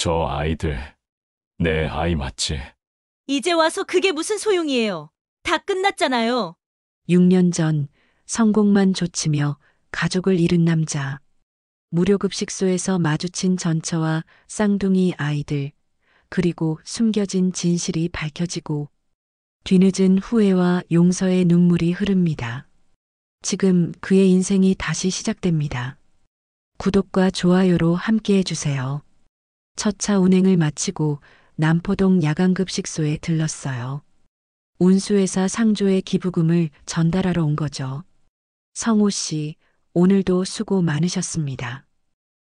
저 아이들, 내 아이 맞지? 이제 와서 그게 무슨 소용이에요? 다 끝났잖아요. 6년 전 성공만 좇으며 가족을 잃은 남자. 무료급식소에서 마주친 전처와 쌍둥이 아이들, 그리고 숨겨진 진실이 밝혀지고 뒤늦은 후회와 용서의 눈물이 흐릅니다. 지금 그의 인생이 다시 시작됩니다. 구독과 좋아요로 함께 해주세요. 첫 차 운행을 마치고 남포동 야간급식소에 들렀어요. 운수회사 상조의 기부금을 전달하러 온 거죠. 성호 씨, 오늘도 수고 많으셨습니다.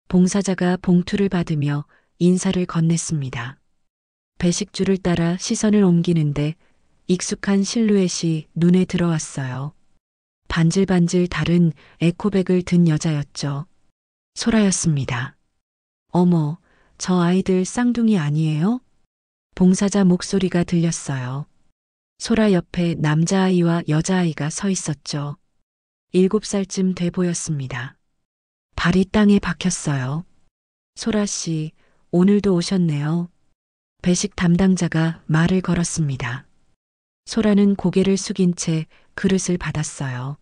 봉사자가 봉투를 받으며 인사를 건넸습니다. 배식줄을 따라 시선을 옮기는데 익숙한 실루엣이 눈에 들어왔어요. 반질반질 다른 에코백을 든 여자였죠. 소라였습니다. 어머, 저 아이들 쌍둥이 아니에요? 봉사자 목소리가 들렸어요. 소라 옆에 남자아이와 여자아이가 서 있었죠. 7살쯤 돼 보였습니다. 발이 땅에 박혔어요. 소라 씨, 오늘도 오셨네요. 배식 담당자가 말을 걸었습니다. 소라는 고개를 숙인 채 그릇을 받았어요.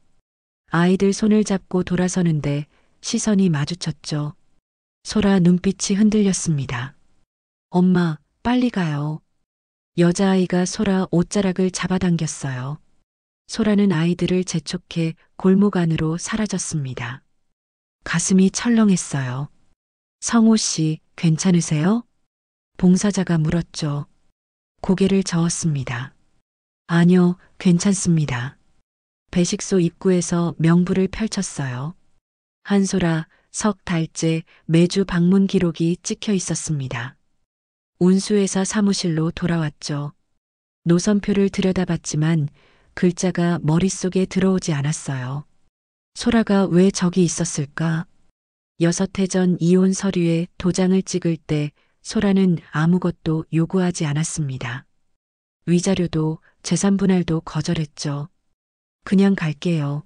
아이들 손을 잡고 돌아서는데 시선이 마주쳤죠. 소라 눈빛이 흔들렸습니다. 엄마, 빨리 가요. 여자아이가 소라 옷자락을 잡아당겼어요. 소라는 아이들을 재촉해 골목 안으로 사라졌습니다. 가슴이 철렁했어요. 성호 씨, 괜찮으세요? 봉사자가 물었죠. 고개를 저었습니다. 아니요, 괜찮습니다. 배식소 입구에서 명부를 펼쳤어요. 한소라, 석 달째 매주 방문 기록이 찍혀 있었습니다. 운수회사 사무실로 돌아왔죠. 노선표를 들여다봤지만 글자가 머릿속에 들어오지 않았어요. 소라가 왜 저기 있었을까? 6해 전 이혼 서류에 도장을 찍을 때 소라는 아무것도 요구하지 않았습니다. 위자료도 재산 분할도 거절했죠. 그냥 갈게요.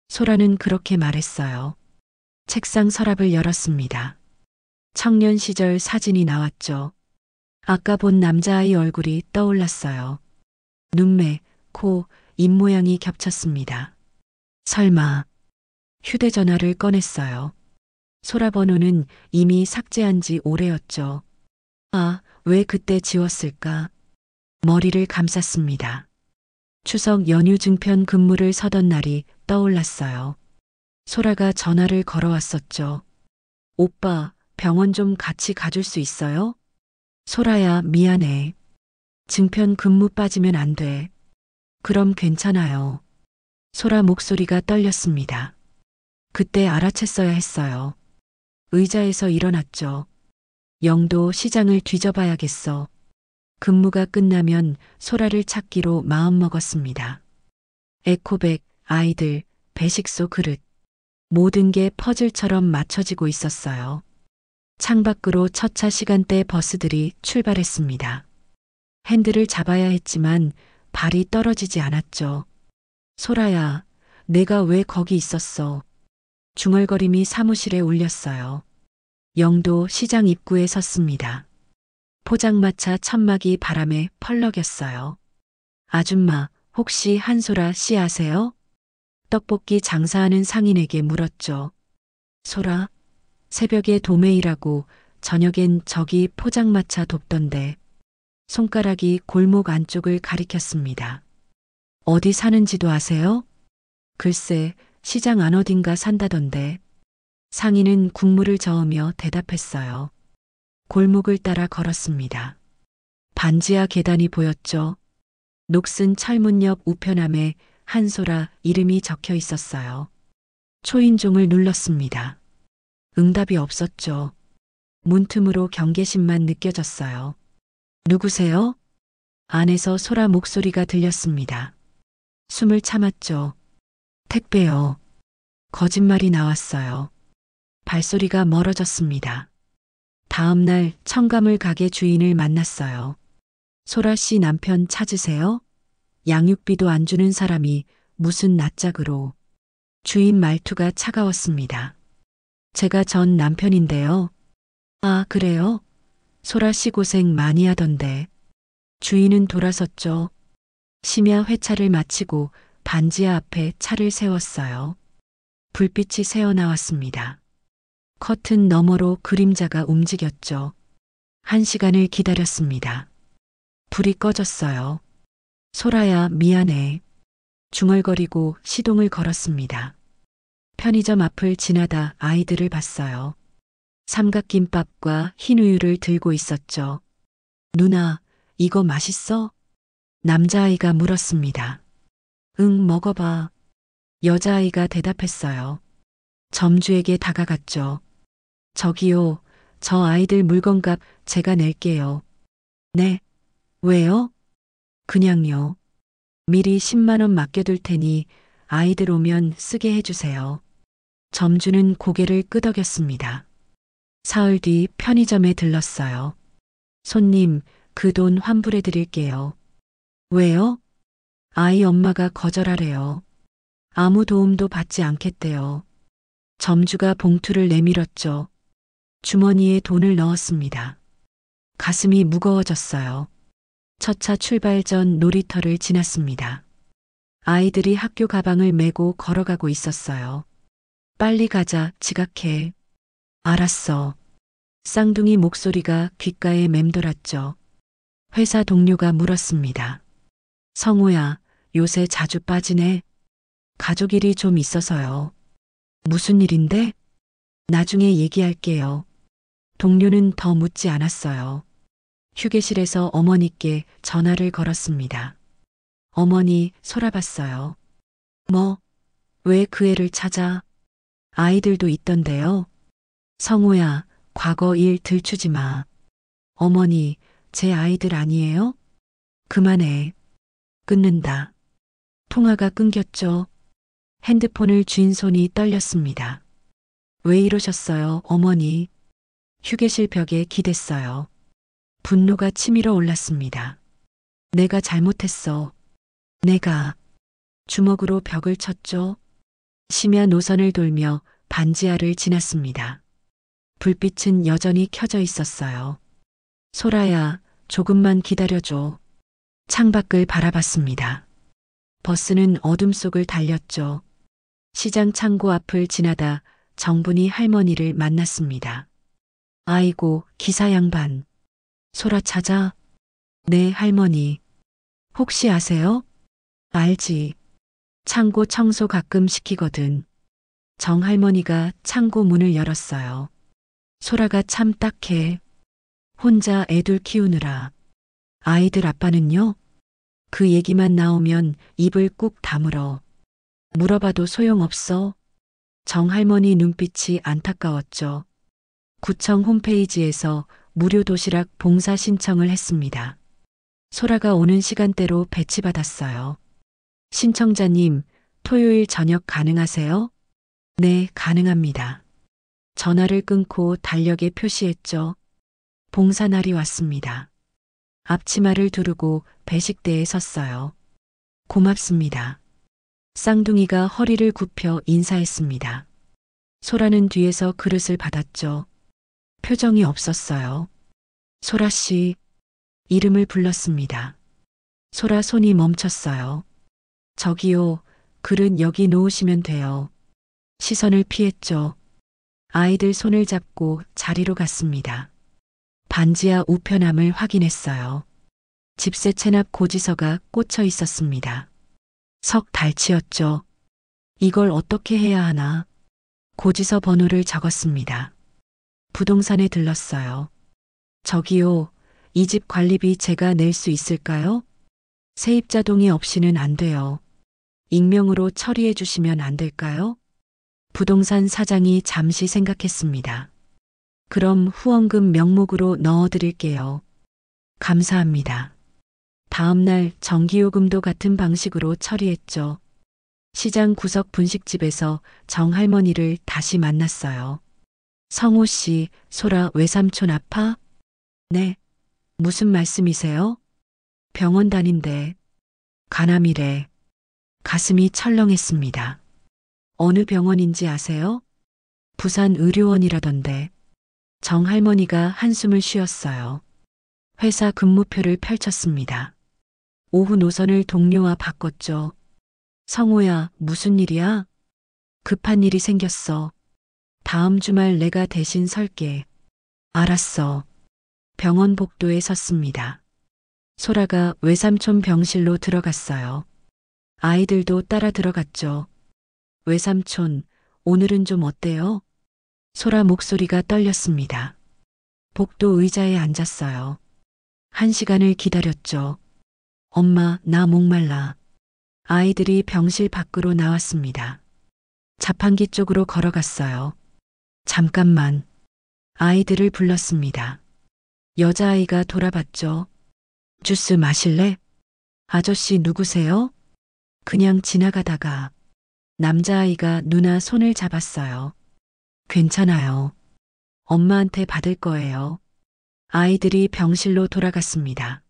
소라는 그렇게 말했어요. 책상 서랍을 열었습니다. 청년 시절 사진이 나왔죠. 아까 본 남자아이 얼굴이 떠올랐어요. 눈매, 코, 입모양이 겹쳤습니다. 설마 휴대전화를 꺼냈어요. 소라 번호는 이미 삭제한 지 오래였죠. 아, 왜 그때 지웠을까? 머리를 감쌌습니다. 추석 연휴 증편 근무를 서던 날이 떠올랐어요. 소라가 전화를 걸어왔었죠. 오빠, 병원 좀 같이 가줄 수 있어요? 소라야, 미안해. 증편 근무 빠지면 안 돼. 그럼 괜찮아요. 소라 목소리가 떨렸습니다. 그때 알아챘어야 했어요. 의자에서 일어났죠. 영도 시장을 뒤져봐야겠어. 근무가 끝나면 소라를 찾기로 마음먹었습니다. 에코백, 아이들, 배식소 그릇. 모든 게 퍼즐처럼 맞춰지고 있었어요. 창밖으로 첫 차 시간대 버스들이 출발했습니다. 핸들을 잡아야 했지만 발이 떨어지지 않았죠. 소라야, 내가 왜 거기 있었어? 중얼거림이 사무실에 울렸어요. 영도 시장 입구에 섰습니다. 포장마차 천막이 바람에 펄럭였어요. 아줌마, 혹시 한소라 씨 아세요? 떡볶이 장사하는 상인에게 물었죠. 소라, 새벽에 도매일하고 저녁엔 저기 포장마차 돕던데. 손가락이 골목 안쪽을 가리켰습니다. 어디 사는지도 아세요? 글쎄, 시장 안 어딘가 산다던데. 상인은 국물을 저으며 대답했어요. 골목을 따라 걸었습니다. 반지하 계단이 보였죠. 녹슨 철문 옆 우편함에 한소라 이름이 적혀 있었어요. 초인종을 눌렀습니다. 응답이 없었죠. 문틈으로 경계심만 느껴졌어요. 누구세요? 안에서 소라 목소리가 들렸습니다. 숨을 참았죠. 택배요. 거짓말이 나왔어요. 발소리가 멀어졌습니다. 다음 날 청가물 가게 주인을 만났어요. 소라 씨 남편 찾으세요? 양육비도 안 주는 사람이 무슨 낯짝으로. 주인 말투가 차가웠습니다. 제가 전 남편인데요. 아, 그래요? 소라 씨 고생 많이 하던데. 주인은 돌아섰죠. 심야 회차를 마치고 반지하 앞에 차를 세웠어요. 불빛이 새어나왔습니다. 커튼 너머로 그림자가 움직였죠. 1시간을 기다렸습니다. 불이 꺼졌어요. 소라야, 미안해. 중얼거리고 시동을 걸었습니다. 편의점 앞을 지나다 아이들을 봤어요. 삼각김밥과 흰 우유를 들고 있었죠. 누나, 이거 맛있어? 남자아이가 물었습니다. 응, 먹어봐. 여자아이가 대답했어요. 점주에게 다가갔죠. 저기요, 저 아이들 물건값 제가 낼게요. 네. 왜요? 그냥요. 미리 10만 원 맡겨둘 테니 아이들 오면 쓰게 해주세요. 점주는 고개를 끄덕였습니다. 사흘 뒤 편의점에 들렀어요. 손님, 그 돈 환불해 드릴게요. 왜요? 아이 엄마가 거절하래요. 아무 도움도 받지 않겠대요. 점주가 봉투를 내밀었죠. 주머니에 돈을 넣었습니다. 가슴이 무거워졌어요. 첫 차 출발 전 놀이터를 지났습니다. 아이들이 학교 가방을 메고 걸어가고 있었어요. 빨리 가자, 지각해. 알았어. 쌍둥이 목소리가 귓가에 맴돌았죠. 회사 동료가 물었습니다. 성우야, 요새 자주 빠지네? 가족 일이 좀 있어서요. 무슨 일인데? 나중에 얘기할게요. 동료는 더 묻지 않았어요. 휴게실에서 어머니께 전화를 걸었습니다. 어머니, 소라봤어요. 뭐? 왜 그 애를 찾아? 아이들도 있던데요. 성우야, 과거 일 들추지 마. 어머니, 제 아이들 아니에요? 그만해. 끊는다. 통화가 끊겼죠. 핸드폰을 쥔 손이 떨렸습니다. 왜 이러셨어요, 어머니? 휴게실 벽에 기댔어요. 분노가 치밀어 올랐습니다. 내가 잘못했어. 내가. 주먹으로 벽을 쳤죠. 심야 노선을 돌며 반지하를 지났습니다. 불빛은 여전히 켜져 있었어요. 소라야, 조금만 기다려줘. 창밖을 바라봤습니다. 버스는 어둠 속을 달렸죠. 시장 창고 앞을 지나다 정분이 할머니를 만났습니다. 아이고, 기사 양반. 소라 찾아? 네, 할머니. 혹시 아세요? 알지. 창고 청소 가끔 시키거든. 정 할머니가 창고 문을 열었어요. 소라가 참 딱해. 혼자 애들 키우느라. 아이들 아빠는요? 그 얘기만 나오면 입을 꾹 다물어. 물어봐도 소용없어. 정 할머니 눈빛이 안타까웠죠. 구청 홈페이지에서 무료 도시락 봉사 신청을 했습니다. 소라가 오는 시간대로 배치받았어요. 신청자님, 토요일 저녁 가능하세요? 네, 가능합니다. 전화를 끊고 달력에 표시했죠. 봉사날이 왔습니다. 앞치마를 두르고 배식대에 섰어요. 고맙습니다. 쌍둥이가 허리를 굽혀 인사했습니다. 소라는 뒤에서 그릇을 받았죠. 표정이 없었어요. 소라 씨, 이름을 불렀습니다. 소라 손이 멈췄어요. 저기요, 그릇 여기 놓으시면 돼요. 시선을 피했죠. 아이들 손을 잡고 자리로 갔습니다. 반지하 우편함을 확인했어요. 집세 체납 고지서가 꽂혀 있었습니다. 석 달치였죠. 이걸 어떻게 해야 하나? 고지서 번호를 적었습니다. 부동산에 들렀어요. 저기요, 이 집 관리비 제가 낼 수 있을까요? 세입자 동의 없이는 안 돼요. 익명으로 처리해 주시면 안 될까요? 부동산 사장이 잠시 생각했습니다. 그럼 후원금 명목으로 넣어드릴게요. 감사합니다. 다음 날 전기요금도 같은 방식으로 처리했죠. 시장 구석 분식집에서 정 할머니를 다시 만났어요. 성호 씨, 소라 외삼촌 아파? 네. 무슨 말씀이세요? 병원 다닌대. 간암이래. 가슴이 철렁했습니다. 어느 병원인지 아세요? 부산 의료원이라던데. 정할머니가 한숨을 쉬었어요. 회사 근무표를 펼쳤습니다. 오후 노선을 동료와 바꿨죠. 성호야, 무슨 일이야? 급한 일이 생겼어. 다음 주말 내가 대신 설게. 알았어. 병원 복도에 섰습니다. 소라가 외삼촌 병실로 들어갔어요. 아이들도 따라 들어갔죠. 외삼촌, 오늘은 좀 어때요? 소라 목소리가 떨렸습니다. 복도 의자에 앉았어요. 1시간을 기다렸죠. 엄마, 나 목말라. 아이들이 병실 밖으로 나왔습니다. 자판기 쪽으로 걸어갔어요. 잠깐만. 아이들을 불렀습니다. 여자아이가 돌아봤죠. 주스 마실래? 아저씨 누구세요? 그냥 지나가다가. 남자아이가 누나 손을 잡았어요. 괜찮아요. 엄마한테 받을 거예요. 아이들이 병실로 돌아갔습니다.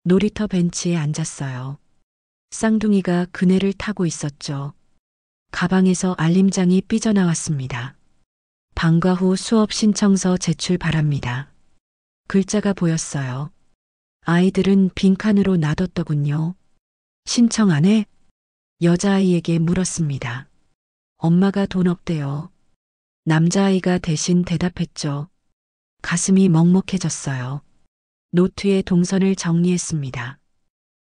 놀이터 벤치에 앉았어요. 쌍둥이가 그네를 타고 있었죠. 가방에서 알림장이 삐져나왔습니다. 방과 후 수업 신청서 제출 바랍니다. 글자가 보였어요. 아이들은 빈칸으로 놔뒀더군요. 신청 안 해? 여자아이에게 물었습니다. 엄마가 돈 없대요. 남자아이가 대신 대답했죠. 가슴이 먹먹해졌어요. 노트에 동선을 정리했습니다.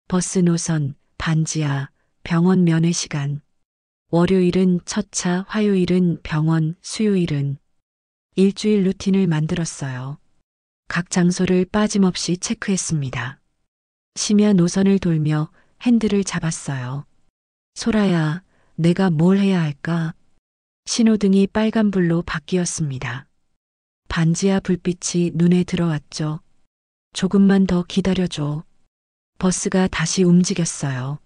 버스 노선, 반지하, 병원 면회 시간. 월요일은 첫 차, 화요일은 병원, 수요일은. 일주일 루틴을 만들었어요. 각 장소를 빠짐없이 체크했습니다. 심야 노선을 돌며 핸들을 잡았어요. 소라야, 내가 뭘 해야 할까? 신호등이 빨간불로 바뀌었습니다. 반지하 불빛이 눈에 들어왔죠. 조금만 더 기다려줘. 버스가 다시 움직였어요.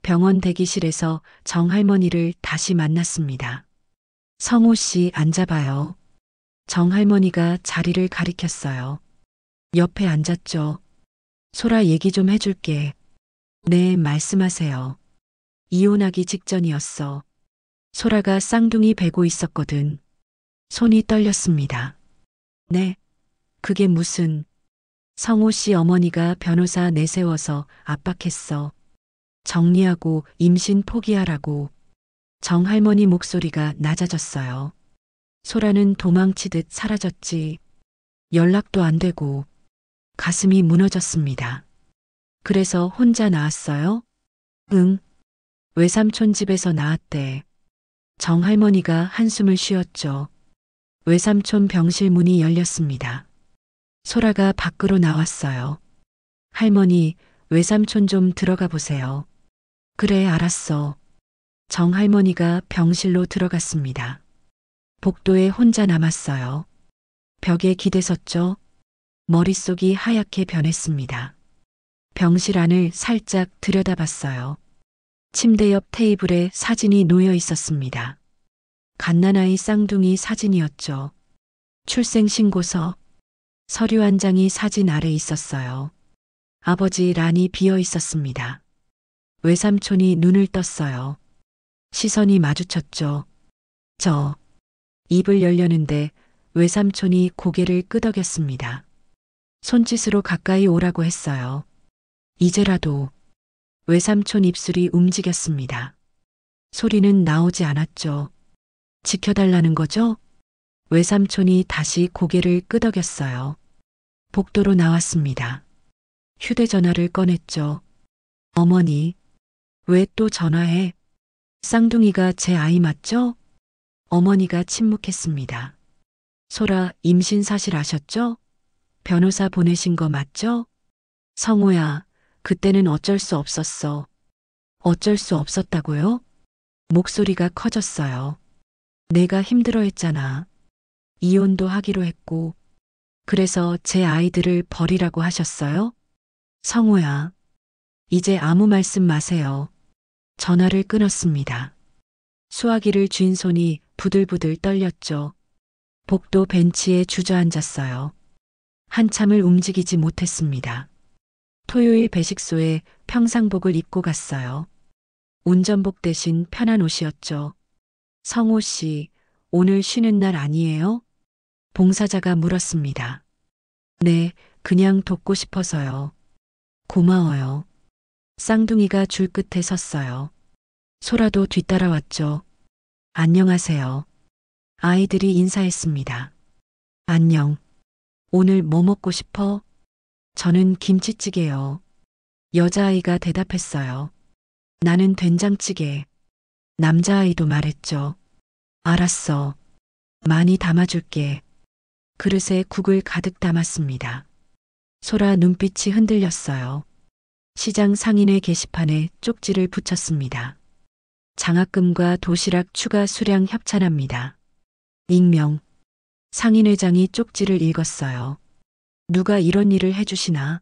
병원 대기실에서 정할머니를 다시 만났습니다. 성호 씨 앉아봐요. 정할머니가 자리를 가리켰어요. 옆에 앉았죠. 소라 얘기 좀 해줄게. 네, 말씀하세요. 이혼하기 직전이었어. 소라가 쌍둥이 베고 있었거든. 손이 떨렸습니다. 네, 그게 무슨... 성호 씨 어머니가 변호사 내세워서 압박했어. 정리하고 임신 포기하라고. 정할머니 목소리가 낮아졌어요. 소라는 도망치듯 사라졌지. 연락도 안 되고. 가슴이 무너졌습니다. 그래서 혼자 나왔어요? 응. 외삼촌 집에서 나왔대. 정할머니가 한숨을 쉬었죠. 외삼촌 병실 문이 열렸습니다. 소라가 밖으로 나왔어요. 할머니, 외삼촌 좀 들어가 보세요. 그래, 알았어. 정할머니가 병실로 들어갔습니다. 복도에 혼자 남았어요. 벽에 기대섰죠. 머릿속이 하얗게 변했습니다. 병실 안을 살짝 들여다봤어요. 침대 옆 테이블에 사진이 놓여 있었습니다. 갓난아이 쌍둥이 사진이었죠. 출생신고서. 서류 한 장이 사진 아래 있었어요. 아버지 란이 비어 있었습니다. 외삼촌이 눈을 떴어요. 시선이 마주쳤죠. 입을 열려는데 외삼촌이 고개를 끄덕였습니다. 손짓으로 가까이 오라고 했어요. 이제라도. 외삼촌 입술이 움직였습니다. 소리는 나오지 않았죠. 지켜달라는 거죠? 외삼촌이 다시 고개를 끄덕였어요. 복도로 나왔습니다. 휴대전화를 꺼냈죠. 어머니, 왜 또 전화해? 쌍둥이가 제 아이 맞죠? 어머니가 침묵했습니다. 소라, 임신 사실 아셨죠? 변호사 보내신 거 맞죠? 성호야, 그때는 어쩔 수 없었어. 어쩔 수 없었다고요? 목소리가 커졌어요. 내가 힘들어했잖아. 이혼도 하기로 했고. 그래서 제 아이들을 버리라고 하셨어요? 성호야, 이제 아무 말씀 마세요. 전화를 끊었습니다. 수화기를 쥔 손이 부들부들 떨렸죠. 복도 벤치에 주저앉았어요. 한참을 움직이지 못했습니다. 토요일 배식소에 평상복을 입고 갔어요. 운전복 대신 편한 옷이었죠. 성호 씨, 오늘 쉬는 날 아니에요? 봉사자가 물었습니다. 네, 그냥 돕고 싶어서요. 고마워요. 쌍둥이가 줄 끝에 섰어요. 소라도 뒤따라왔죠. 안녕하세요. 아이들이 인사했습니다. 안녕. 오늘 뭐 먹고 싶어? 저는 김치찌개요. 여자아이가 대답했어요. 나는 된장찌개. 남자아이도 말했죠. 알았어. 많이 담아줄게. 그릇에 국을 가득 담았습니다. 소라 눈빛이 흔들렸어요. 시장 상인회 게시판에 쪽지를 붙였습니다. 장학금과 도시락 추가 수량 협찬합니다. 익명. 상인회장이 쪽지를 읽었어요. 누가 이런 일을 해주시나?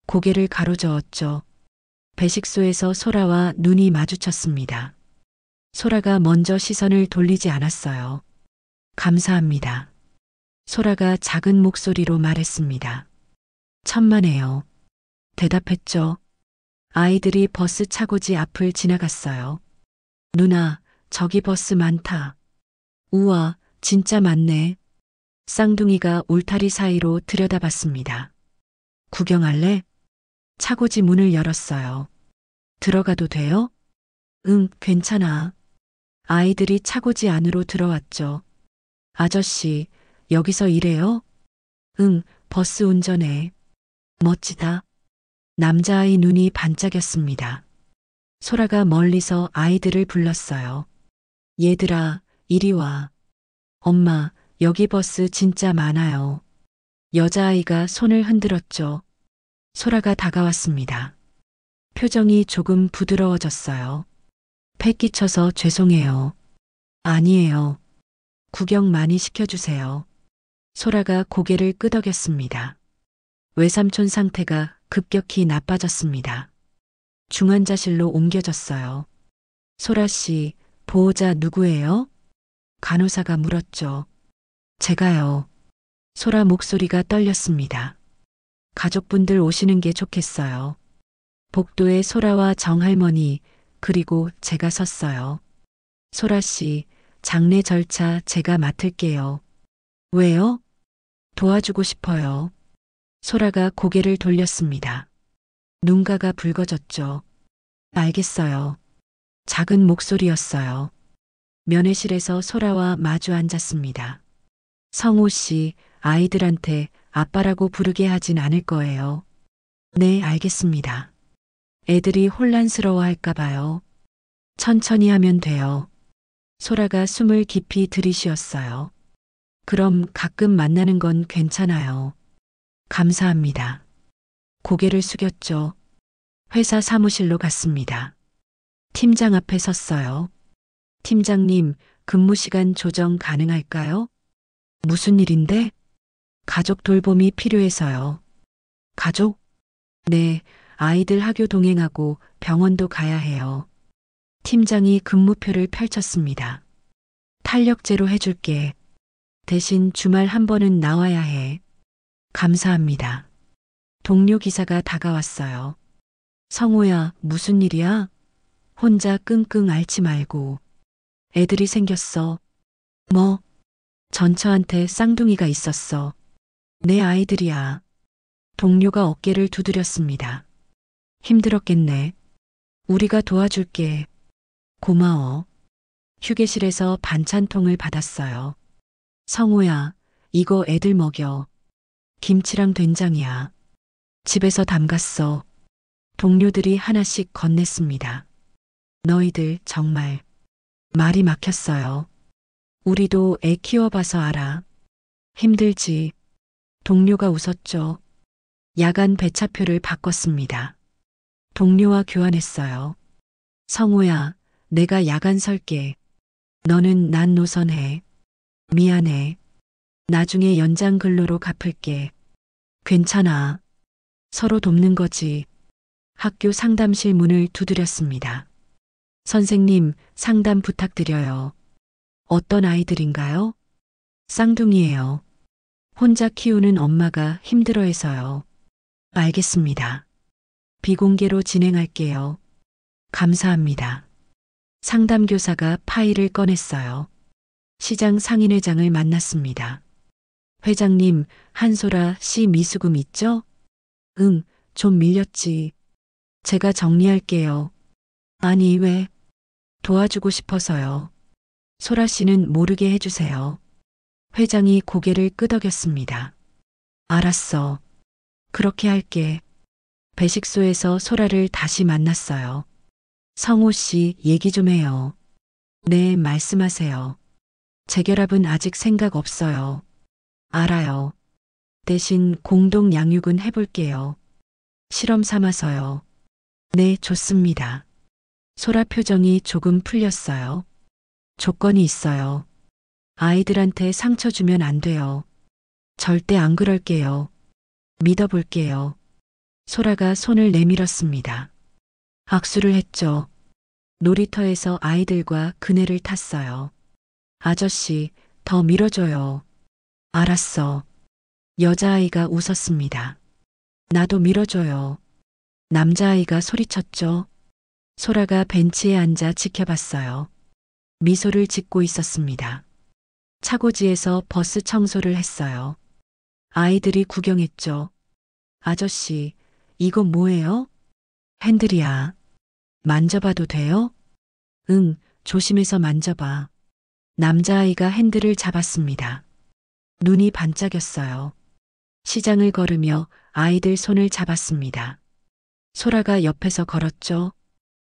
고개를 가로저었죠. 배식소에서 소라와 눈이 마주쳤습니다. 소라가 먼저 시선을 돌리지 않았어요. 감사합니다. 소라가 작은 목소리로 말했습니다. 천만에요. 대답했죠. 아이들이 버스 차고지 앞을 지나갔어요. 누나, 저기 버스 많다. 우와, 진짜 많네. 쌍둥이가 울타리 사이로 들여다봤습니다. 구경할래? 차고지 문을 열었어요. 들어가도 돼요? 응, 괜찮아. 아이들이 차고지 안으로 들어왔죠. 아저씨, 여기서 일해요? 응, 버스 운전해. 멋지다. 남자아이 눈이 반짝였습니다. 소라가 멀리서 아이들을 불렀어요. 얘들아, 이리 와. 엄마, 여기 버스 진짜 많아요. 여자아이가 손을 흔들었죠. 소라가 다가왔습니다. 표정이 조금 부드러워졌어요. 패 끼쳐서 죄송해요. 아니에요. 구경 많이 시켜주세요. 소라가 고개를 끄덕였습니다. 외삼촌 상태가 급격히 나빠졌습니다. 중환자실로 옮겨졌어요. 소라 씨, 보호자 누구예요? 간호사가 물었죠. 제가요. 소라 목소리가 떨렸습니다. 가족분들 오시는 게 좋겠어요. 복도에 소라와 정할머니, 그리고 제가 섰어요. 소라 씨, 장례 절차 제가 맡을게요. 왜요? 도와주고 싶어요. 소라가 고개를 돌렸습니다. 눈가가 붉어졌죠. 알겠어요. 작은 목소리였어요. 면회실에서 소라와 마주 앉았습니다. 성호 씨, 아이들한테 아빠라고 부르게 하진 않을 거예요. 네, 알겠습니다. 애들이 혼란스러워 할까 봐요. 천천히 하면 돼요. 소라가 숨을 깊이 들이쉬었어요. 그럼 가끔 만나는 건 괜찮아요. 감사합니다. 고개를 숙였죠. 회사 사무실로 갔습니다. 팀장 앞에 섰어요. 팀장님, 근무 시간 조정 가능할까요? 무슨 일인데? 가족 돌봄이 필요해서요. 가족? 네, 아이들 학교 동행하고 병원도 가야 해요. 팀장이 근무표를 펼쳤습니다. 탄력제로 해줄게. 대신 주말 한 번은 나와야 해. 감사합니다. 동료 기사가 다가왔어요. 성호야, 무슨 일이야? 혼자 끙끙 앓지 말고. 애들이 생겼어. 뭐? 전처한테 쌍둥이가 있었어. 내 아이들이야. 동료가 어깨를 두드렸습니다. 힘들었겠네. 우리가 도와줄게. 고마워. 휴게실에서 반찬통을 받았어요. 성호야, 이거 애들 먹여. 김치랑 된장이야. 집에서 담갔어. 동료들이 하나씩 건넸습니다. 너희들 정말 말이 막혔어요. 우리도 애 키워봐서 알아. 힘들지. 동료가 웃었죠. 야간 배차표를 바꿨습니다. 동료와 교환했어요. 성호야, 내가 야간 설게. 너는 낮 노선 해. 미안해. 나중에 연장 근로로 갚을게. 괜찮아. 서로 돕는 거지. 학교 상담실 문을 두드렸습니다. 선생님, 상담 부탁드려요. 어떤 아이들인가요? 쌍둥이에요. 혼자 키우는 엄마가 힘들어해서요. 알겠습니다. 비공개로 진행할게요. 감사합니다. 상담교사가 파일을 꺼냈어요. 시장 상인회장을 만났습니다. 회장님, 한소라 씨 미수금 있죠? 응, 좀 밀렸지. 제가 정리할게요. 아니, 왜? 도와주고 싶어서요. 소라 씨는 모르게 해주세요. 회장이 고개를 끄덕였습니다. 알았어. 그렇게 할게. 배식소에서 소라를 다시 만났어요. 성호 씨, 얘기 좀 해요. 네, 말씀하세요. 재결합은 아직 생각 없어요. 알아요. 대신 공동 양육은 해볼게요. 실험 삼아서요. 네, 좋습니다. 소라 표정이 조금 풀렸어요. 조건이 있어요. 아이들한테 상처 주면 안 돼요. 절대 안 그럴게요. 믿어볼게요. 소라가 손을 내밀었습니다. 악수를 했죠. 놀이터에서 아이들과 그네를 탔어요. 아저씨, 더 밀어줘요. 알았어. 여자아이가 웃었습니다. 나도 밀어줘요. 남자아이가 소리쳤죠. 소라가 벤치에 앉아 지켜봤어요. 미소를 짓고 있었습니다. 차고지에서 버스 청소를 했어요. 아이들이 구경했죠. 아저씨, 이건 뭐예요? 핸들이야. 만져봐도 돼요? 응, 조심해서 만져봐. 남자아이가 핸들을 잡았습니다. 눈이 반짝였어요. 시장을 걸으며 아이들 손을 잡았습니다. 소라가 옆에서 걸었죠.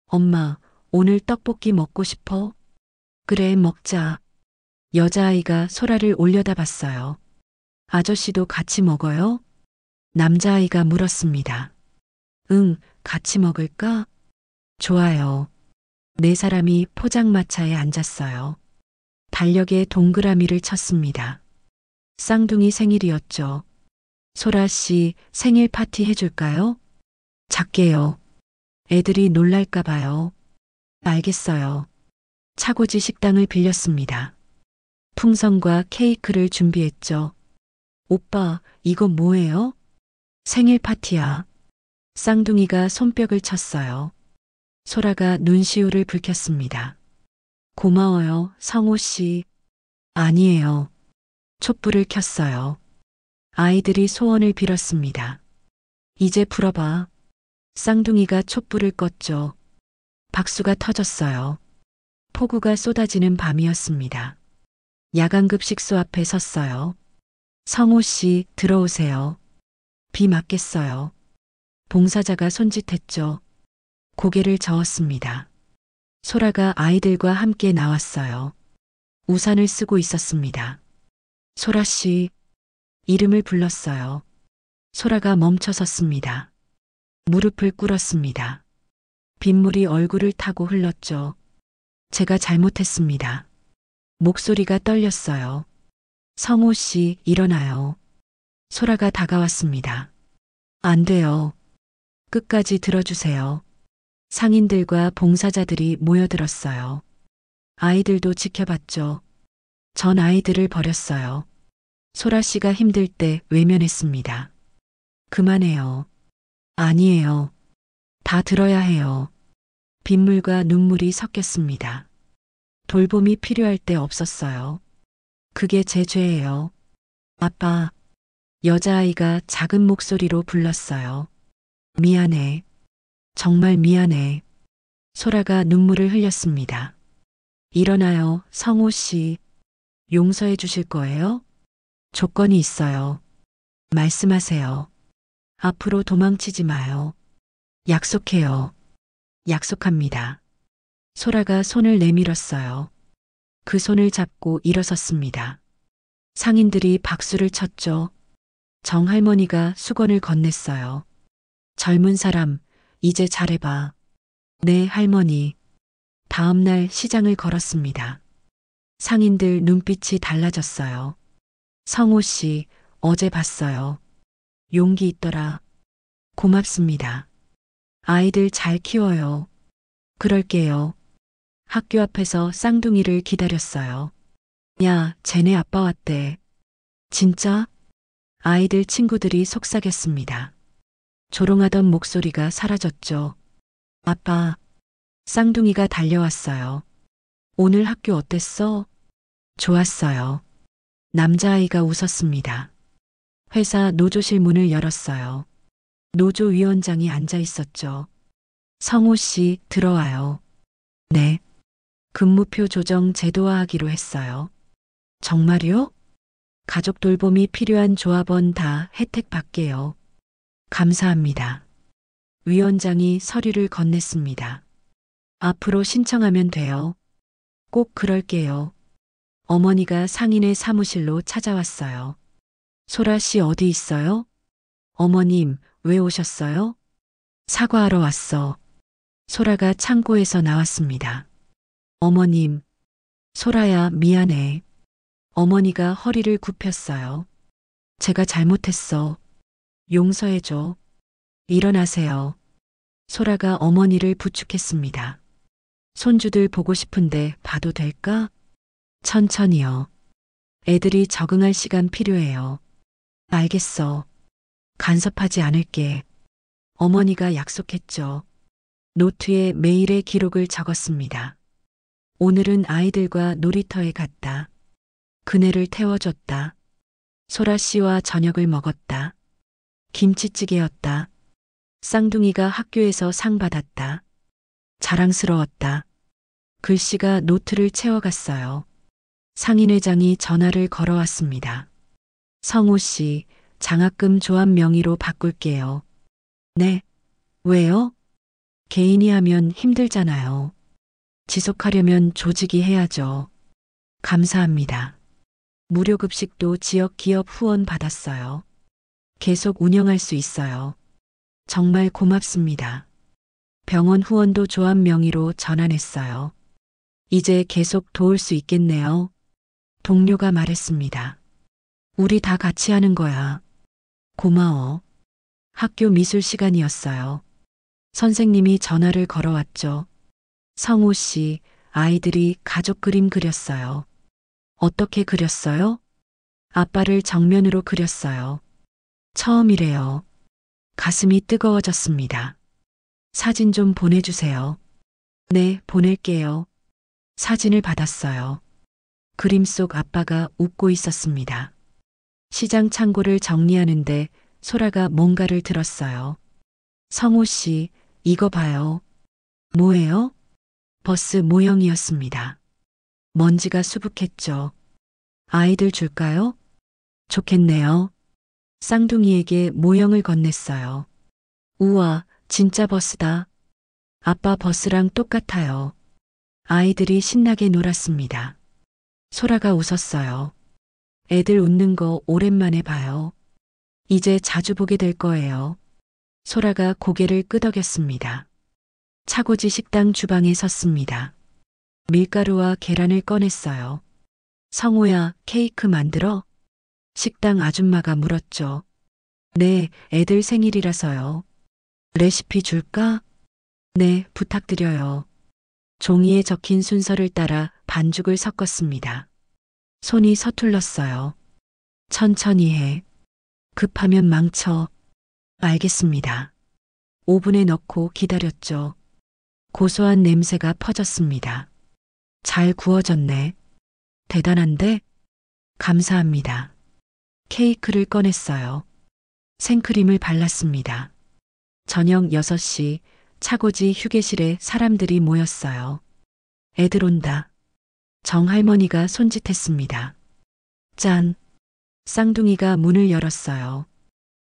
엄마, 오늘 떡볶이 먹고 싶어? 그래, 먹자. 여자아이가 소라를 올려다 봤어요. 아저씨도 같이 먹어요? 남자아이가 물었습니다. 응, 같이 먹을까? 좋아요. 네 사람이 포장마차에 앉았어요. 달력에 동그라미를 쳤습니다. 쌍둥이 생일이었죠. 소라 씨 생일 파티 해줄까요? 작게요. 애들이 놀랄까봐요. 알겠어요. 차고지 식당을 빌렸습니다. 풍선과 케이크를 준비했죠. 오빠, 이건 뭐예요? 생일 파티야. 쌍둥이가 손뼉을 쳤어요. 소라가 눈시울을 붉혔습니다. 고마워요, 성호 씨. 아니에요. 촛불을 켰어요. 아이들이 소원을 빌었습니다. 이제 불어봐. 쌍둥이가 촛불을 껐죠. 박수가 터졌어요. 폭우가 쏟아지는 밤이었습니다. 야간급식소 앞에 섰어요. 성호 씨, 들어오세요. 비 맞겠어요. 봉사자가 손짓했죠. 고개를 저었습니다. 소라가 아이들과 함께 나왔어요. 우산을 쓰고 있었습니다. 소라 씨, 이름을 불렀어요. 소라가 멈춰 섰습니다. 무릎을 꿇었습니다. 빗물이 얼굴을 타고 흘렀죠. 제가 잘못했습니다. 목소리가 떨렸어요. 성호 씨, 일어나요. 소라가 다가왔습니다. 안 돼요. 끝까지 들어주세요. 상인들과 봉사자들이 모여들었어요. 아이들도 지켜봤죠. 전 아이들을 버렸어요. 소라 씨가 힘들 때 외면했습니다. 그만해요. 아니에요. 다 들어야 해요. 빗물과 눈물이 섞였습니다. 돌봄이 필요할 때 없었어요. 그게 제 죄예요. 아빠. 여자아이가 작은 목소리로 불렀어요. 미안해. 정말 미안해. 소라가 눈물을 흘렸습니다. 일어나요, 성호 씨. 용서해 주실 거예요? 조건이 있어요. 말씀하세요. 앞으로 도망치지 마요. 약속해요. 약속합니다. 소라가 손을 내밀었어요. 그 손을 잡고 일어섰습니다. 상인들이 박수를 쳤죠. 정할머니가 수건을 건넸어요. 젊은 사람, 이제 잘해봐. 네, 할머니. 다음 날 시장을 걸었습니다. 상인들 눈빛이 달라졌어요. 성호 씨, 어제 봤어요. 용기 있더라. 고맙습니다. 아이들 잘 키워요. 그럴게요. 학교 앞에서 쌍둥이를 기다렸어요. 야, 쟤네 아빠 왔대. 진짜? 아이들 친구들이 속삭였습니다. 조롱하던 목소리가 사라졌죠. 아빠. 쌍둥이가 달려왔어요. 오늘 학교 어땠어? 좋았어요. 남자아이가 웃었습니다. 회사 노조실 문을 열었어요. 노조 위원장이 앉아 있었죠. 성호 씨, 들어와요. 네. 근무표 조정 제도화하기로 했어요. 정말요? 가족 돌봄이 필요한 조합원 다 혜택 받게요. 감사합니다. 위원장이 서류를 건넸습니다. 앞으로 신청하면 돼요. 꼭 그럴게요. 어머니가 상인의 사무실로 찾아왔어요. 소라 씨 어디 있어요? 어머님, 왜 오셨어요? 사과하러 왔어. 소라가 창고에서 나왔습니다. 어머님, 소라야, 미안해. 어머니가 허리를 굽혔어요. 제가 잘못했어. 용서해줘. 일어나세요. 소라가 어머니를 부축했습니다. 손주들 보고 싶은데 봐도 될까? 천천히요. 애들이 적응할 시간 필요해요. 알겠어. 간섭하지 않을게. 어머니가 약속했죠. 노트에 매일의 기록을 적었습니다. 오늘은 아이들과 놀이터에 갔다. 그네를 태워줬다. 소라 씨와 저녁을 먹었다. 김치찌개였다. 쌍둥이가 학교에서 상 받았다. 자랑스러웠다. 글씨가 노트를 채워갔어요. 상인회장이 전화를 걸어왔습니다. 성호 씨, 장학금 조합 명의로 바꿀게요. 네. 왜요? 개인이 하면 힘들잖아요. 지속하려면 조직이 해야죠. 감사합니다. 무료급식도 지역 기업 후원 받았어요. 계속 운영할 수 있어요. 정말 고맙습니다. 병원 후원도 조합 명의로 전환했어요. 이제 계속 도울 수 있겠네요. 동료가 말했습니다. 우리 다 같이 하는 거야. 고마워. 학교 미술 시간이었어요. 선생님이 전화를 걸어왔죠. 성호 씨, 아이들이 가족 그림 그렸어요. 어떻게 그렸어요? 아빠를 정면으로 그렸어요. 처음이래요. 가슴이 뜨거워졌습니다. 사진 좀 보내주세요. 네, 보낼게요. 사진을 받았어요. 그림 속 아빠가 웃고 있었습니다. 시장 창고를 정리하는데 소라가 뭔가를 들었어요. 성호 씨, 이거 봐요. 뭐예요? 버스 모형이었습니다. 먼지가 수북했죠. 아이들 줄까요? 좋겠네요. 쌍둥이에게 모형을 건넸어요. 우와, 진짜 버스다. 아빠 버스랑 똑같아요. 아이들이 신나게 놀았습니다. 소라가 웃었어요. 애들 웃는 거 오랜만에 봐요. 이제 자주 보게 될 거예요. 소라가 고개를 끄덕였습니다. 차고지 식당 주방에 섰습니다. 밀가루와 계란을 꺼냈어요. 성호야, 케이크 만들어? 식당 아줌마가 물었죠. 네, 애들 생일이라서요. 레시피 줄까? 네, 부탁드려요. 종이에 적힌 순서를 따라 반죽을 섞었습니다. 손이 서툴렀어요. 천천히 해. 급하면 망쳐. 알겠습니다. 오븐에 넣고 기다렸죠. 고소한 냄새가 퍼졌습니다. 잘 구워졌네. 대단한데? 감사합니다. 케이크를 꺼냈어요. 생크림을 발랐습니다. 저녁 6시 차고지 휴게실에 사람들이 모였어요. 애들 온다. 정할머니가 손짓했습니다. 짠. 쌍둥이가 문을 열었어요.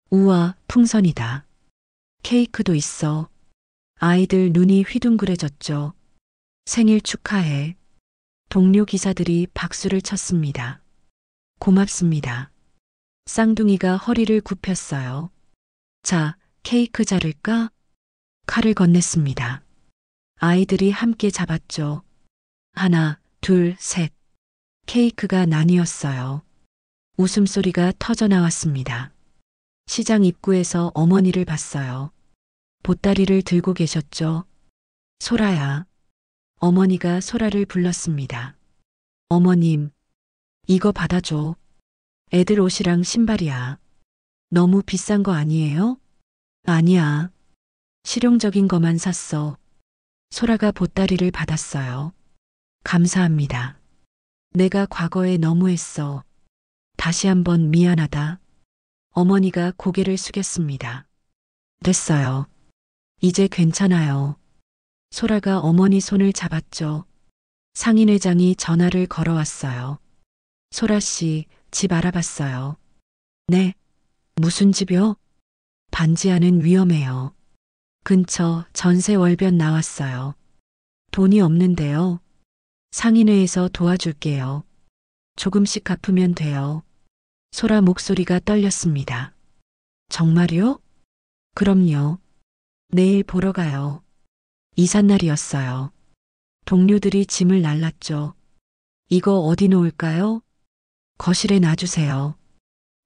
우와, 풍선이다. 케이크도 있어. 아이들 눈이 휘둥그레졌죠. 생일 축하해. 동료 기사들이 박수를 쳤습니다. 고맙습니다. 쌍둥이가 허리를 굽혔어요. 자, 케이크 자를까? 칼을 건넸습니다. 아이들이 함께 잡았죠. 하나, 둘, 셋. 케이크가 나뉘었어요. 웃음소리가 터져 나왔습니다. 시장 입구에서 어머니를 봤어요. 보따리를 들고 계셨죠. 소라야. 어머니가 소라를 불렀습니다. 어머님, 이거 받아줘. 애들 옷이랑 신발이야. 너무 비싼 거 아니에요? 아니야. 실용적인 거만 샀어. 소라가 보따리를 받았어요. 감사합니다. 내가 과거에 너무했어. 다시 한번 미안하다. 어머니가 고개를 숙였습니다. 됐어요. 이제 괜찮아요. 소라가 어머니 손을 잡았죠. 상인회장이 전화를 걸어왔어요. 소라 씨, 집 알아봤어요. 네. 무슨 집이요? 반지하는 위험해요. 근처 전세 월변 나왔어요. 돈이 없는데요. 상인회에서 도와줄게요. 조금씩 갚으면 돼요. 소라 목소리가 떨렸습니다. 정말요? 그럼요. 내일 보러 가요. 이삿날이었어요. 동료들이 짐을 날랐죠. 이거 어디 놓을까요? 거실에 놔주세요.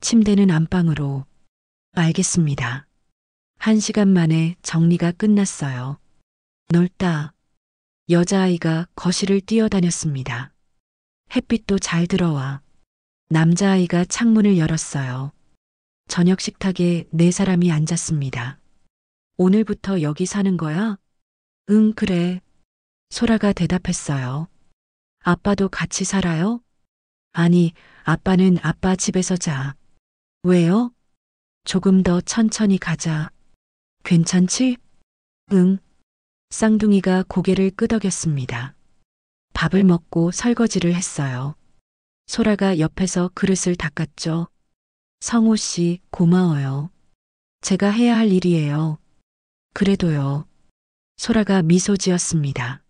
침대는 안방으로. 알겠습니다. 1시간 만에 정리가 끝났어요. 넓다. 여자아이가 거실을 뛰어다녔습니다. 햇빛도 잘 들어와. 남자아이가 창문을 열었어요. 저녁 식탁에 4사람이 앉았습니다. 오늘부터 여기 사는 거야? 응, 그래. 소라가 대답했어요. 아빠도 같이 살아요? 아니, 아빠는 아빠 집에서 자. 왜요? 조금 더 천천히 가자. 괜찮지? 응. 쌍둥이가 고개를 끄덕였습니다. 밥을 먹고 설거지를 했어요. 소라가 옆에서 그릇을 닦았죠. 성호 씨, 고마워요. 제가 해야 할 일이에요. 그래도요. 소라가 미소 지었습니다.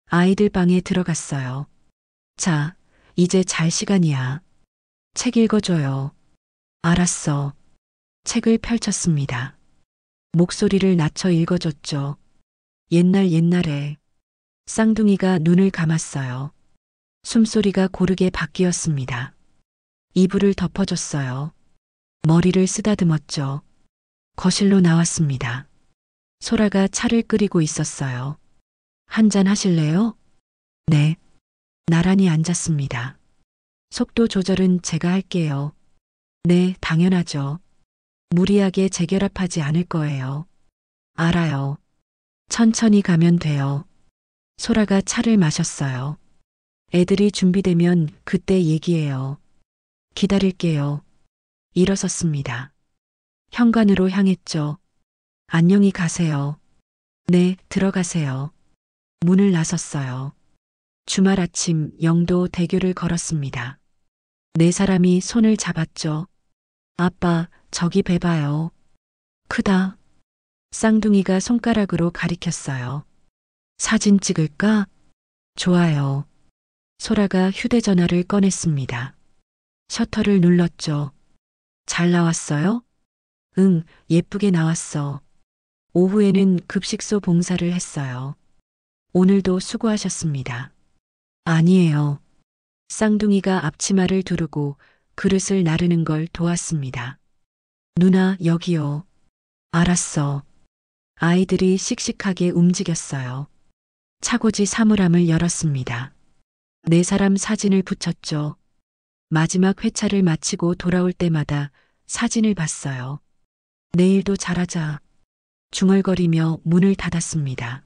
아이들 방에 들어갔어요. 자, 이제 잘 시간이야. 책 읽어줘요. 알았어. 책을 펼쳤습니다. 목소리를 낮춰 읽어줬죠. 옛날에 쌍둥이가 눈을 감았어요. 숨소리가 고르게 바뀌었습니다. 이불을 덮어줬어요. 머리를 쓰다듬었죠. 거실로 나왔습니다. 소라가 차를 끓이고 있었어요. 한잔 하실래요? 네. 나란히 앉았습니다. 속도 조절은 제가 할게요. 네, 당연하죠. 무리하게 재결합하지 않을 거예요. 알아요. 천천히 가면 돼요. 소라가 차를 마셨어요. 애들이 준비되면 그때 얘기해요. 기다릴게요. 일어섰습니다. 현관으로 향했죠. 안녕히 가세요. 네, 들어가세요. 문을 나섰어요. 주말 아침 영도 대교를 걸었습니다. 4사람이 손을 잡았죠. 아빠, 저기 배 봐요. 크다. 쌍둥이가 손가락으로 가리켰어요. 사진 찍을까? 좋아요. 소라가 휴대전화를 꺼냈습니다. 셔터를 눌렀죠. 잘 나왔어요? 응, 예쁘게 나왔어. 오후에는 급식소 봉사를 했어요. 오늘도 수고하셨습니다. 아니에요. 쌍둥이가 앞치마를 두르고 그릇을 나르는 걸 도왔습니다. 누나, 여기요. 알았어. 아이들이 씩씩하게 움직였어요. 차고지 사물함을 열었습니다. 4사람 사진을 붙였죠. 마지막 회차를 마치고 돌아올 때마다 사진을 봤어요. 내일도 잘하자. 중얼거리며 문을 닫았습니다.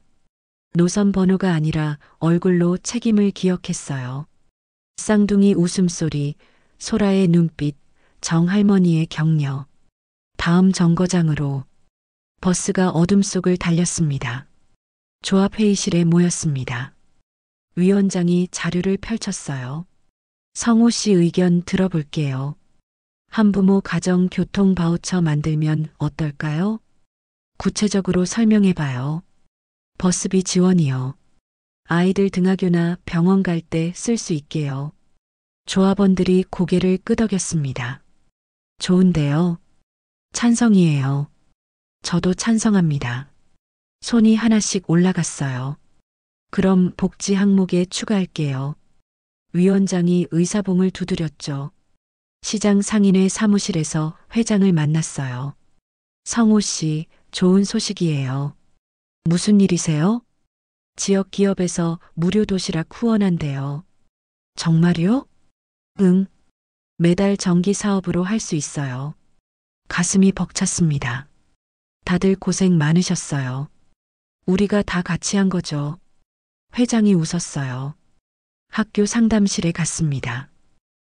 노선 번호가 아니라 얼굴로 책임을 기억했어요. 쌍둥이 웃음소리, 소라의 눈빛, 정할머니의 격려. 다음 정거장으로 버스가 어둠 속을 달렸습니다. 조합회의실에 모였습니다. 위원장이 자료를 펼쳤어요. 성호 씨 의견 들어볼게요. 한부모 가정 교통 바우처 만들면 어떨까요? 구체적으로 설명해봐요. 버스비 지원이요. 아이들 등하교나 병원 갈 때 쓸 수 있게요. 조합원들이 고개를 끄덕였습니다. 좋은데요. 찬성이에요. 저도 찬성합니다. 손이 하나씩 올라갔어요. 그럼 복지 항목에 추가할게요. 위원장이 의사봉을 두드렸죠. 시장 상인회 사무실에서 회장을 만났어요. 성호 씨, 좋은 소식이에요. 무슨 일이세요? 지역 기업에서 무료 도시락 후원한대요. 정말요? 응. 매달 정기 사업으로 할 수 있어요. 가슴이 벅찼습니다. 다들 고생 많으셨어요. 우리가 다 같이 한 거죠. 회장이 웃었어요. 학교 상담실에 갔습니다.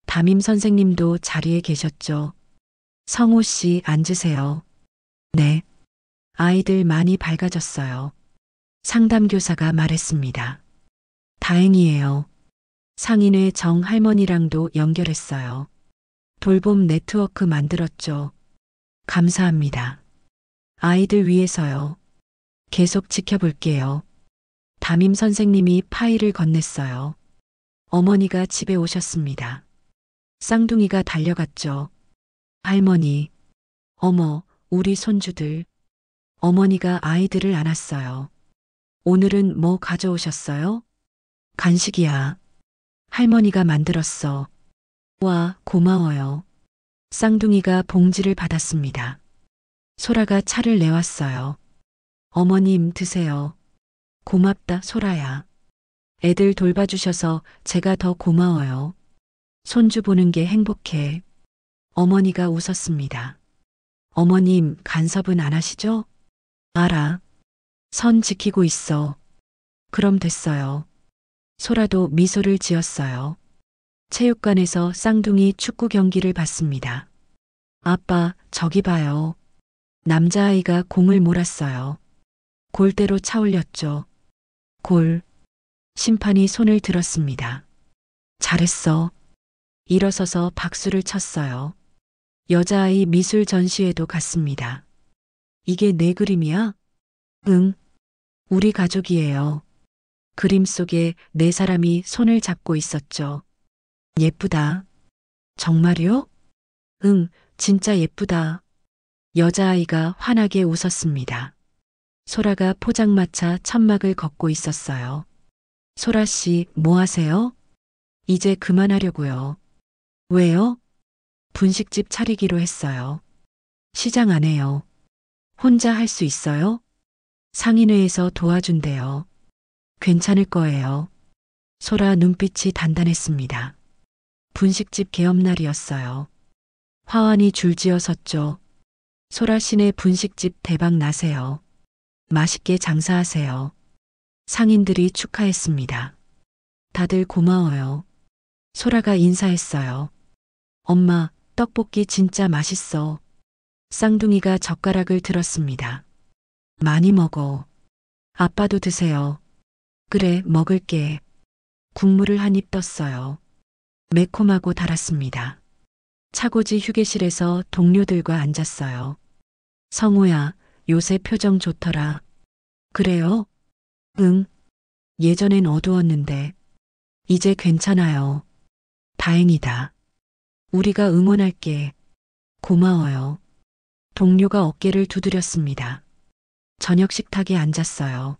담임 선생님도 자리에 계셨죠. 성호 씨 앉으세요. 네. 아이들 많이 밝아졌어요. 상담교사가 말했습니다. 다행이에요. 상인회 정 할머니랑도 연결했어요. 돌봄 네트워크 만들었죠. 감사합니다. 아이들 위해서요. 계속 지켜볼게요. 담임 선생님이 파일을 건넸어요. 어머니가 집에 오셨습니다. 쌍둥이가 달려갔죠. 할머니, 어머, 우리 손주들. 어머니가 아이들을 안았어요. 오늘은 뭐 가져오셨어요? 간식이야. 할머니가 만들었어. 와, 고마워요. 쌍둥이가 봉지를 받았습니다. 소라가 차를 내왔어요. 어머님 드세요. 고맙다, 소라야. 애들 돌봐주셔서 제가 더 고마워요. 손주 보는 게 행복해. 어머니가 웃었습니다. 어머님, 간섭은 안 하시죠? 알아. 선 지키고 있어. 그럼 됐어요. 소라도 미소를 지었어요. 체육관에서 쌍둥이 축구 경기를 봤습니다. 아빠, 저기 봐요. 남자아이가 공을 몰았어요. 골대로 차올렸죠. 골. 심판이 손을 들었습니다. 잘했어. 일어서서 박수를 쳤어요. 여자아이 미술 전시회도 갔습니다. 이게 내 그림이야? 응. 우리 가족이에요. 그림 속에 네 사람이 손을 잡고 있었죠. 예쁘다. 정말요? 응, 진짜 예쁘다. 여자아이가 환하게 웃었습니다. 소라가 포장마차 천막을 걷고 있었어요. 소라 씨, 뭐 하세요? 이제 그만하려고요. 왜요? 분식집 차리기로 했어요. 시장 안 해요. 혼자 할 수 있어요? 상인회에서 도와준대요. 괜찮을 거예요. 소라 눈빛이 단단했습니다. 분식집 개업날이었어요. 화환이 줄지어 섰죠. 소라 씨네 분식집 대박 나세요. 맛있게 장사하세요. 상인들이 축하했습니다. 다들 고마워요. 소라가 인사했어요. 엄마, 떡볶이 진짜 맛있어. 쌍둥이가 젓가락을 들었습니다. 많이 먹어. 아빠도 드세요. 그래, 먹을게. 국물을 한 입 떴어요. 매콤하고 달았습니다. 차고지 휴게실에서 동료들과 앉았어요. 성호야, 요새 표정 좋더라. 그래요? 응. 예전엔 어두웠는데. 이제 괜찮아요. 다행이다. 우리가 응원할게. 고마워요. 동료가 어깨를 두드렸습니다. 저녁 식탁에 앉았어요.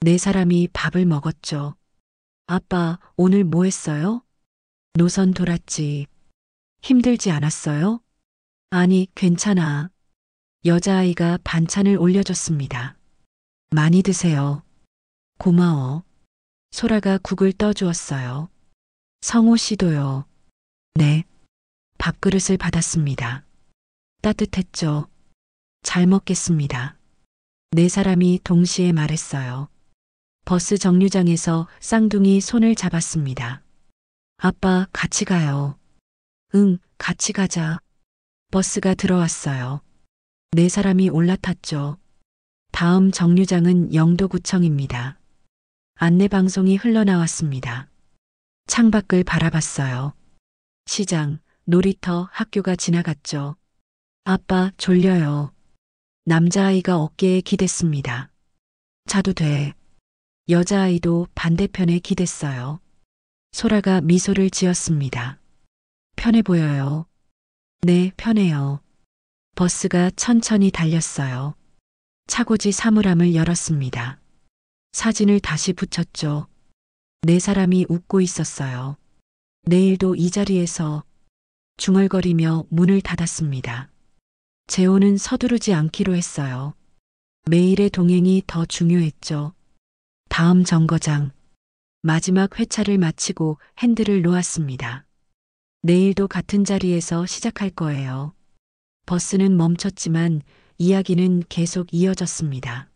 네 사람이 밥을 먹었죠. 아빠, 오늘 뭐 했어요? 노선 돌았지. 힘들지 않았어요? 아니, 괜찮아. 여자아이가 반찬을 올려줬습니다. 많이 드세요. 고마워. 소라가 국을 떠주었어요. 성호 씨도요. 네. 밥그릇을 받았습니다. 따뜻했죠. 잘 먹겠습니다. 네 사람이 동시에 말했어요. 버스 정류장에서 쌍둥이 손을 잡았습니다. 아빠, 같이 가요. 응, 같이 가자. 버스가 들어왔어요. 네 사람이 올라탔죠. 다음 정류장은 영도구청입니다. 안내방송이 흘러나왔습니다. 창밖을 바라봤어요. 시장, 놀이터, 학교가 지나갔죠. 아빠, 졸려요. 남자아이가 어깨에 기댔습니다. 자도 돼. 여자아이도 반대편에 기댔어요. 소라가 미소를 지었습니다. 편해 보여요. 네, 편해요. 버스가 천천히 달렸어요. 차고지 사물함을 열었습니다. 사진을 다시 붙였죠. 네 사람이 웃고 있었어요. 내일도 이 자리에서 중얼거리며 문을 닫았습니다. 재호는 서두르지 않기로 했어요. 매일의 동행이 더 중요했죠. 다음 정거장. 마지막 회차를 마치고 핸들을 놓았습니다. 내일도 같은 자리에서 시작할 거예요. 버스는 멈췄지만 이야기는 계속 이어졌습니다.